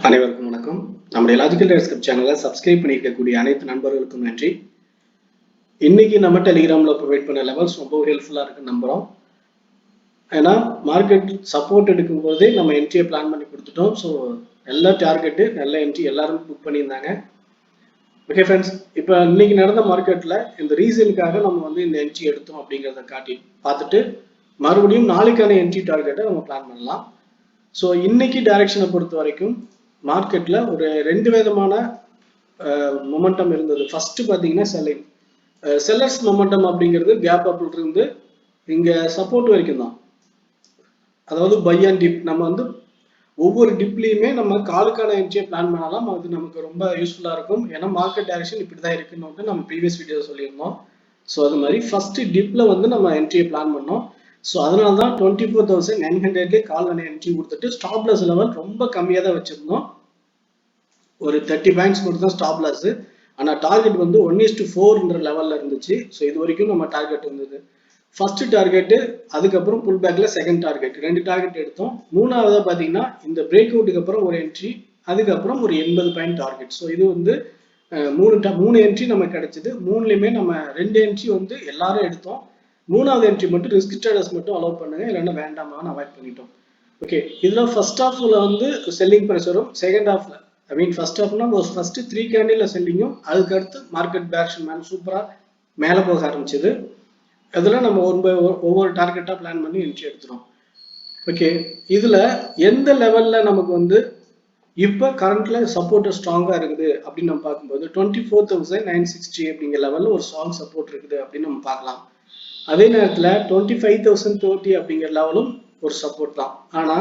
அனைவருக்கும் வணக்கம். நம்முடைய லாஜிக்கல் ட்ரேட் சேனலை சப்ஸ்கிரைப் பண்ணியிருக்கக்கூடிய அனைத்து நண்பர்களுக்கும் நன்றி. இன்னைக்கு நம்ம டெலிகிராம்ல ப்ரொவைட் பண்ண லெவல்ஸ் ரொம்ப ஹெல்ப்ஃபுல்லா இருக்குன்னு நம்புறோம். ஏன்னா மார்க்கெட் சப்போர்ட் எடுக்கும் போதே நம்ம என்ட்ரியை பிளான் பண்ணி கொடுத்துட்டோம். ஸோ நல்ல டார்கெட்டு நல்ல என்ட்ரி எல்லாரும் புக் பண்ணியிருந்தாங்க. ஓகே ஃப்ரெண்ட்ஸ், இப்போ இன்னைக்கு நடந்த மார்க்கெட்டில் இந்த ரீசனுக்காக நம்ம இந்த என்ட்ரி எடுத்தோம் அப்படிங்கிறத பார்த்துட்டு மறுபடியும் நாளைக்கான என்ட்ரி டார்கெட்டை நம்ம பிளான் பண்ணலாம். ஸோ இன்னைக்கு டைரக்ஷனை பொறுத்த வரைக்கும் மார்க்கெட்ல ஒரு ரெண்டு விதமான மொமெண்டம் இருந்தது. ஃபர்ஸ்ட் பாத்தீங்கன்னா செல்லர்ஸ் மொமெண்டம் அப்படிங்கிறது கேப் அப்ல இருந்து இங்க சப்போர்ட் வரைக்கும் தான். அதாவது பை அண்ட் டிப். நம்ம ஒவ்வொரு டிப்லயுமே நம்ம காலுக்கான என்ட்ரியை பிளான் பண்ணலாம். அது நமக்கு ரொம்ப யூஸ்ஃபுல்லா இருக்கும். ஏன்னா மார்க்கெட் டைரக்ஷன் இப்படிதான் இருக்குன்னு நம்ம ப்ரீவியஸ் வீடியோ சொல்லியிருந்தோம். ஸோ அது மாதிரி ஃபர்ஸ்ட் டிப்ல நம்ம என்ட்ரியை பிளான் பண்ணோம். ஸோ அதனால தான் 24,900 கால் என்ட்ரி கொடுத்துட்டு ஸ்டாப் லாஸ் லெவல் ரொம்ப கம்மியாக தான் வச்சிருந்தோம். ஒரு 30 பாயிண்ட்ஸ் மட்டும் தான் ஸ்டாப் லாஸ். ஆனால் டார்கெட் 1:4 லெவலில் இருந்துச்சு. ஸோ இது வரைக்கும் நம்ம டார்கெட் இருந்தது. ஃபர்ஸ்ட் டார்கெட்டு, அதுக்கப்புறம் புல் பேக்ல செகண்ட் டார்கெட், ரெண்டு டார்கெட் எடுத்தோம். மூணாவதாக பார்த்தீங்கன்னா இந்த பிரேக் அவுட்டுக்கு அப்புறம் ஒரு என்ட்ரி, அதுக்கப்புறம் ஒரு 80 பாயிண்ட் டார்கெட். ஸோ இது மூணு என்ட்ரி நமக்கு கிடைச்சது. மூணுலையுமே நம்ம ரெண்டு என்ட்ரி எல்லாரும் எடுத்தோம். மூணாவது என்ட்ரி மட்டும் ரிஸ்க் ட்ரேடர்ஸ் மட்டும் அலோவ் பண்ணுங்க, இல்லைன்னா வேண்டாமான்னு அவாய்ட் பண்ணிட்டோம். ஓகே, இதுல ஃபர்ஸ்ட் ஹாஃப்ல செல்லிங் ப்ரெஷரும், செகண்ட் ஹாஃப்ல ஃபர்ஸ்ட் ஹாஃப்னா ஃபர்ஸ்ட் 3 கேண்டில் செல்லிங்கும், அதுக்கு அடுத்து மார்க்கெட் டைரக்ஷன் சூப்பரா மேலே போக ஆரம்பிச்சது. அதில் நம்ம ஒவ்வொரு டார்கெட்டா பிளான் பண்ணி என்ட்ரி எடுத்துரும். ஓகே, இதுல எந்த லெவல்ல நமக்கு இப்போ கரண்ட்ல சப்போர்ட் ஸ்ட்ராங்கா இருக்குது அப்படின்னு நம்ம பார்க்கும்போது 24,960 அப்படிங்கிற லெவல்ல ஒரு ஸ்ட்ராங் சப்போர்ட் இருக்குது அப்படின்னு நம்ம பார்க்கலாம். அதே நேரத்தில் 25,030 அப்படிங்கிற லெவலும் ஒரு சப்போர்ட் தான். ஆனா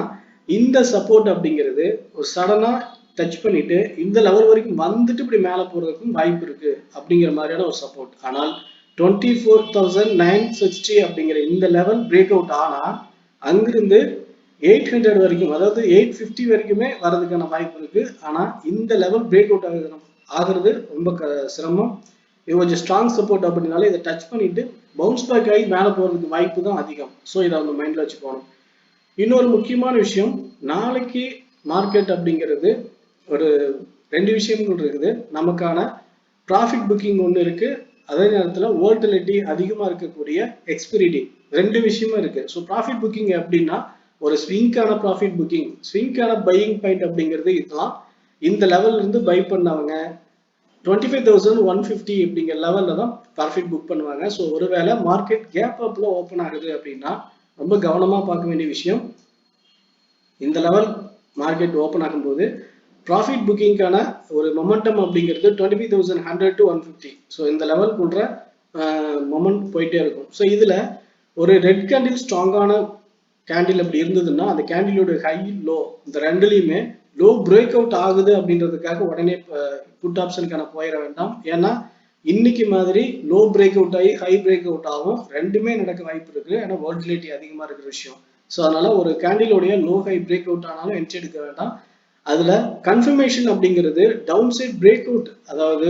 இந்த சப்போர்ட் அப்படிங்கிறது ஒரு சடனா டச் பண்ணிட்டு இந்த லெவல் வரைக்கும் வந்துட்டு இப்படி மேலே போறதுக்கும் வாய்ப்பு இருக்கு அப்படிங்கிற மாதிரியான ஒரு சப்போர்ட். ஆனால் 24,960 அப்படிங்கிற இந்த லெவல் பிரேக் அவுட் ஆனா அங்கிருந்து 800 வரைக்கும், அதாவது 850 வரைக்குமே வர்றதுக்கான வாய்ப்பு இருக்கு. ஆனா இந்த லெவல் பிரேக் அவுட் ஆகுறது ரொம்ப சிரமம். இது கொஞ்சம் ஸ்ட்ராங் சப்போர்ட் அப்படின்னால இதை டச் பண்ணிட்டு பவுன்ஸ் பேக் ஆகி மேலே போறதுக்கு வாய்ப்பு தான் அதிகம். ஸோ இதை மைண்ட்ல வச்சுக்கணும். இன்னொரு முக்கியமான விஷயம், நாளைக்கு மார்க்கெட் அப்படிங்கிறது ஒரு ரெண்டு விஷயங்கள் இருக்குது. நமக்கான ப்ராஃபிட் புக்கிங் ஒன்று இருக்கு, அதே நேரத்தில் வோல்டிலிட்டி அதிகமாக இருக்கக்கூடிய எக்ஸ்பிரி டே, ரெண்டு விஷயமும் இருக்கு. ஸோ ப்ராஃபிட் புக்கிங் அப்படின்னா ஒரு ஸ்விங்கான ப்ராஃபிட் புக்கிங், ஸ்விங்கான பையிங் பாயிண்ட் அப்படிங்கிறது இதெல்லாம். இந்த லெவல்ல இருந்து பை பண்ணவங்க 25,150 அப்படிங்கிற லெவல்ல தான் ப்ராஃபிட் புக் பண்ணுவாங்க. ஸோ ஒருவேளை மார்க்கெட் கேப் அப்ல ஓப்பன் ஆகுது அப்படின்னா ரொம்ப கவனமா பார்க்க வேண்டிய விஷயம், இந்த லெவல் மார்க்கெட் ஓப்பன் ஆகும்போது ப்ராஃபிட் புக்கிங்கான ஒரு மொமெண்டம் அப்படிங்கிறது 25,100 to 150. ஸோ இந்த லெவலுக்குள்ள மொமெண்ட் போயிட்டே இருக்கும். ஸோ இதுல ஒரு ரெட் கேண்டில் ஸ்ட்ராங்கான கேண்டில் அப்படி இருந்ததுன்னா அந்த கேண்டிலோட ஹை லோ இந்த ரெண்டுலையுமே லோ பிரேக் அவுட் ஆகுது அப்படின்றதுக்காக உடனே புட் ஆப்ஷனுக்கான போயிட வேண்டாம். ஏன்னா இன்னைக்கு மாதிரி லோ பிரேக் அவுட் ஆகி ஹை பிரேக் அவுட் ஆகும், ரெண்டுமே நடக்க வாய்ப்பு இருக்கு. ஏன்னா வோல்டிலிட்டி அதிகமா இருக்கிற விஷயம். ஸோ அதனால ஒரு கேண்டிலோடைய லோ ஹை பிரேக் அவுட் ஆனாலும் என்ட்ரி எடுக்க வேண்டாம். அதுல கன்ஃபர்மேஷன் அப்படிங்கிறது டவுன் சைட் பிரேக் அவுட், அதாவது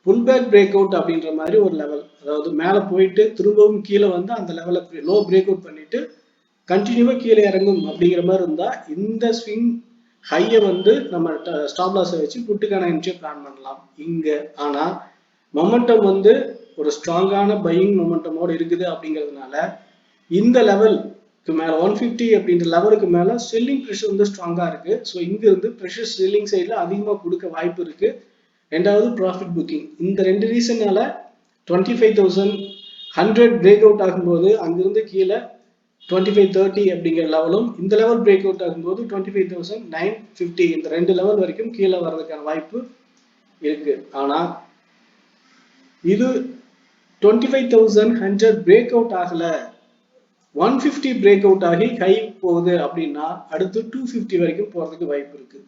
புல் பேக் பிரேக் அவுட் அப்படின்ற மாதிரி ஒரு லெவல், அதாவது மேலே போயிட்டு திரும்பவும் கீழே அந்த லெவலை லோ பிரேக் அவுட் பண்ணிட்டு கண்டினியூவா கீழே இறங்கும் அப்படிங்கிற மாதிரி இருந்தா இந்த ஸ்விங் ஹையை நம்ம ஸ்டாப் லாஸை வச்சு புட்டுக்கான என்ட்ரியை பிளான் பண்ணலாம் இங்க. ஆனா மொமெண்டம் ஒரு ஸ்ட்ராங்கான பையிங் மொமெண்டமோட இருக்குது அப்படிங்கிறதுனால இந்த லெவலுக்கு மேல 150 அப்படின்ற லெவலுக்கு மேல செல்லிங் ப்ரெஷர் ஸ்ட்ராங்கா இருக்கு. ஸோ இங்க இருந்து ப்ரெஷர் செல்லிங் சைட்ல அதிகமா கொடுக்க வாய்ப்பு இருக்கு. ரெண்டாவது ப்ராஃபிட் புக்கிங், இந்த ரெண்டு ரீசனால 25,100 பிரேக் அவுட் ஆகும்போது அங்கிருந்து கீழே 2530 அப்படிங்கிற லெவலும், இந்த லெவல் பிரேக் அவுட் ஆகும்போது 25,950 இந்த ரெண்டு லெவல் வரைக்கும் கீழே வர்றதுக்கான வாய்ப்பு இருக்கு. ஆனா இது 25,100 பிரேக் அவுட் ஆகல, 150 பிரேக் அவுட் ஆகி ஹை போகுது அப்படின்னா அடுத்து 250 வரைக்கும் போறதுக்கு வாய்ப்பு இருக்கு.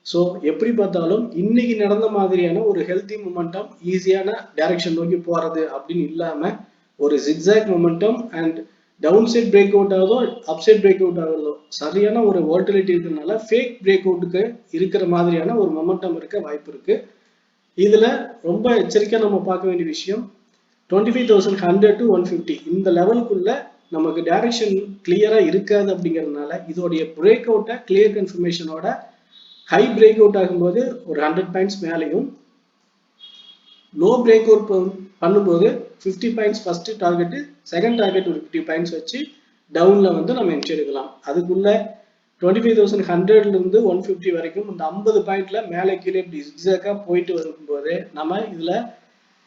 ஸோ எப்படி பார்த்தாலும் இன்னைக்கு நடந்த மாதிரியான ஒரு ஹெல்தி மொமெண்டம், ஈஸியான டைரக்ஷன் நோக்கி போறது அப்படின்னு இல்லாம ஒரு zigzag momentum and downside break out ஆகுதோ அப்சைட் பிரேக் அவுட் ஆகுதோ சரியான ஒரு வோல்டிலிட்டி இருக்கிறதுனால ஃபேக் பிரேக் அவுட்டுக்கு இருக்கிற மாதிரியான ஒரு மொமெண்டம் இருக்க வாய்ப்பு இருக்கு. இதுல ரொம்ப எச்சரிக்கையா நம்ம பார்க்க வேண்டிய விஷயம், 25,100 to 150 இந்த லெவலுக்குள்ள நமக்கு டைரக்ஷன் கிளியரா இருக்காது அப்படிங்கிறதுனால இதோடைய பிரேக் அவுட்டை கிளியர் கன்ஃபர்மேஷனோட ஹை பிரேக் அவுட் ஆகும்போது ஒரு 100 பாயிண்ட்ஸ் மேலையும், லோ பிரேக் அவுட் பண்ணும்போது 50 points first target, second target ஒரு 50 பாயிண்ட்ஸ் வச்சு டவுன்ல வந்து நம்ம என்ட்ரி எடுக்கலாம். அதுக்குள்ள 25,100 இருந்து 150 வரைக்கும் இந்த 50 பாயிண்ட்ல மேலே கீழே இப்படி எக்ஸாக்டா போயிட்டு வரும்போது நம்ம இதுல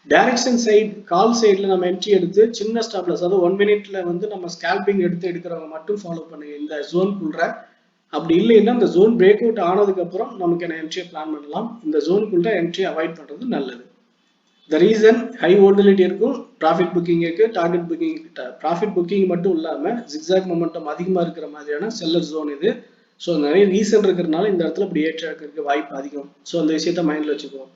டைரக்ஷன் சைடு கால் சைடுல நம்ம என்ட்ரி எடுத்து சின்ன ஸ்டாப் லாஸ், அதாவது 1 மினிட்ல வந்து நம்ம ஸ்கேல்பிங் எடுத்து எடுக்கிறவங்க மட்டும் ஃபாலோ பண்ணுங்க இந்த ஜோனுக்குள்ள. அப்படி இல்லைன்னா இந்த ஜோன் பிரேக் அவுட் ஆனதுக்கு அப்புறம் நமக்கு என்ன என்ட்ரியை பிளான் பண்ணலாம். இந்த ஜோனுக்குள்ள என்ட்ரி அவாய்ட் பண்றது நல்லது. The reason high volatility இருக்கும், ப்ராஃபிட் புக்கிங் இருக்கு, டார்கெட் புக்கிங். ப்ராஃபிட் புக்கிங் மட்டும் இல்லாம ஜிக்ஸாக் மொமெண்டம் அதிகமா இருக்கிற மாதிரியான செல்லர் ஜோன் இது. ஸோ நிறைய ரீசன் இருக்கிறதுனால இந்த இடத்துல இப்படி ஏற்ற இருக்கிறதுக்கு வாய்ப்பு அதிகம். ஸோ அந்த விஷயத்த மைண்ட்ல வச்சுக்குவோம்.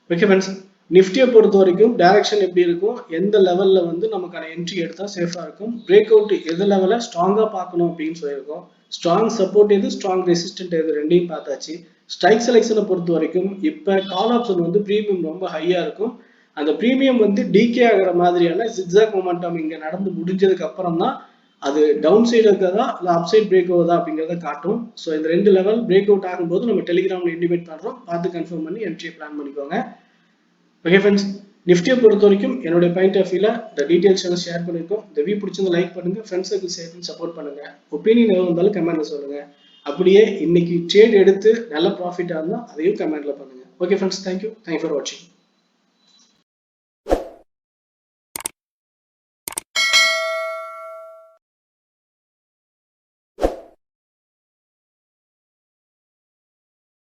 ஓகே ஃப்ரெண்ட்ஸ், நிஃப்டியை பொறுத்த வரைக்கும் டைரக்ஷன் எப்படி இருக்கும், எந்த லெவல்ல வந்து நமக்கான என்ட்ரி எடுத்தா சேஃபா இருக்கும், பிரேக் அவுட் எது லெவல ஸ்ட்ராங்கா பார்க்கணும் அப்படின்னு சொல்லியிருக்கோம். ஸ்ட்ராங் சப்போர்ட் எது, ஸ்ட்ராங் ரெசிஸ்டன்ட் எது, ரெண்டையும் பார்த்தாச்சு. ஸ்ட்ரைக் செலெக்ஷனை பொறுத்த வரைக்கும் இப்ப கால் ஆப்ஷன் வந்து பிரீமியம் ரொம்ப ஹையா இருக்கும். அந்த பிரீமியம் வந்து டிகே ஆகிற மாதிரியான ஜிக்ஸாக் மொமெண்டம் இங்க நடந்து முடிஞ்சதுக்கு அப்புறம் தான் அது டவுன் சைடு இருக்கிறதா இல்ல அப் சைட் பிரேக் ஆகுதா அப்படிங்கிறத காட்டும். ஸோ இந்த 2 லெவல் பிரேக் அவுட் ஆகும்போது நம்ம டெலிகிராம்ல இன்டிமேட் பண்றோம், பார்த்து கன்ஃபார்ம் பண்ணி என்ட்ரியை பிளான் பண்ணிக்கோங்க. ஓகே ஃப்ரெண்ட்ஸ், நிஃப்டியை பொறுத்த வரைக்கும் என்னுடைய பாயிண்ட் ஆஃப் வியூல இந்த டீடைல்ஸ் எல்லாம் ஷேர் பண்ணிருக்கோம். இந்த வீடியோ பிடிச்சிருந்தா லைக் பண்ணுங்க, ஃப்ரெண்ட்ஸுக்கு சேர்த்து சப்போர்ட் பண்ணுங்க. ஒப்பீனியன் எதுவும் இருந்தாலும் கமெண்ட்ல சொல்லுங்க. அப்படியே இன்னைக்கு ட்ரேட் எடுத்து நல்ல ப்ராஃபிட்டா இருந்தா அதையும் கமெண்ட்ல பண்ணுங்க. ஓகே ஃப்ரெண்ட்ஸ், தேங்க்யூ ஃபார் வாட்சிங்.